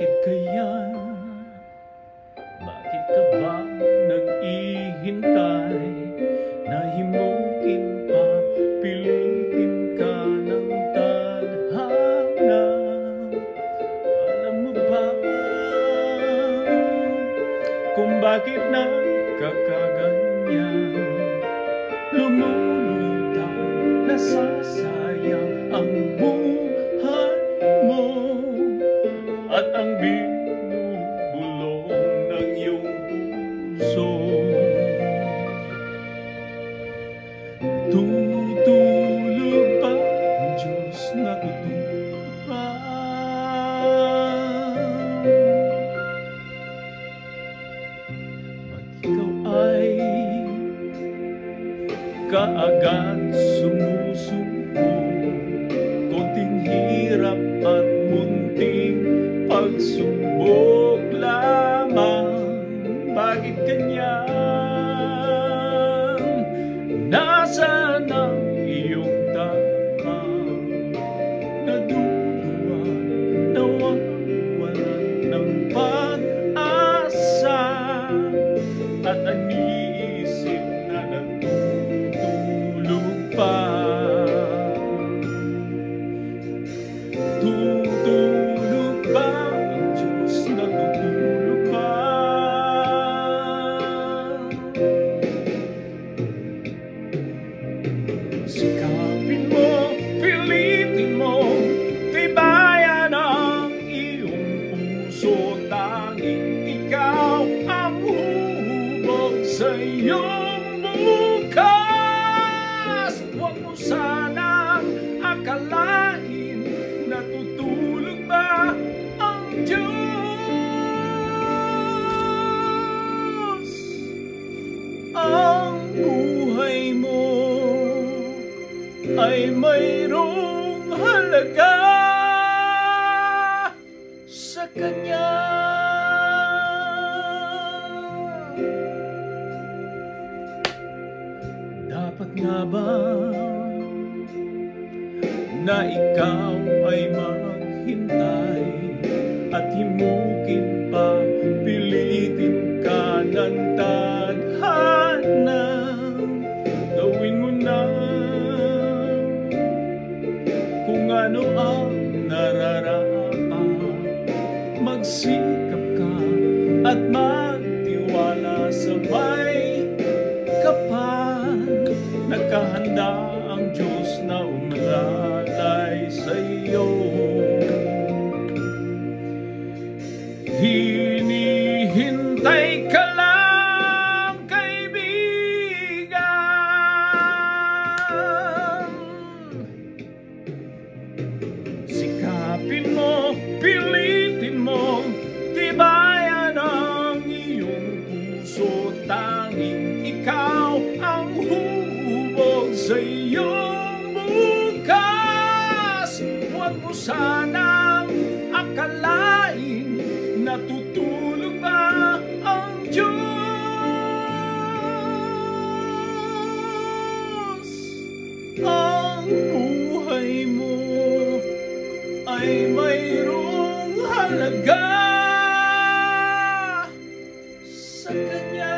Bakit kaya? Bakit ka ba nag-ihintay? Nahimukin pa, pilitin ka ng tadhana. Alam mo ba kung bakit nagkakaganyan? Lumulutang, nasasayang ang buhay mo at ang binubulong ng iyong puso. Tutulog ba ang Diyos na tutulog ba? Ba't ikaw ay kaagad sumusuko? Konting hirap at munting pagsubok lamang. Bakit ganyan? Nasaan ang iyong tapang? Naduluwa, nawawalan ng pag-asa, at ang iisip na natutulog pa. Tutulog ba ang Diyos na tutulog ba? Sikapin mo, pilitin mo, tibayan ang iyong puso. Tanging ikaw ang huhubog sa iyong bukas. Huwag mo sanang akalain na tutulog ba ang Diyos. Ang buhay mo ay mayroong halaga sa Kanya. Dapat nga ba na ikaw ay maghintay at himukin pa, pilitin ka ng tadhana? Gawin mo na kung ano ang nararapat. Magsikap ka at magtiwala sa may kapal. Nakahanda ang Diyos na umalalay sa iyo. Hinihintay ka lang, kaibigan. Sikapin mo, pilitin mo, tibayan ang iyong puso. Tanging ikaw ang huhubog sa iyong bukas. Huwag mo sanang akalain na tutulog ba ang Diyos. Ang buhay mo ay mayroong halaga sa Kanya.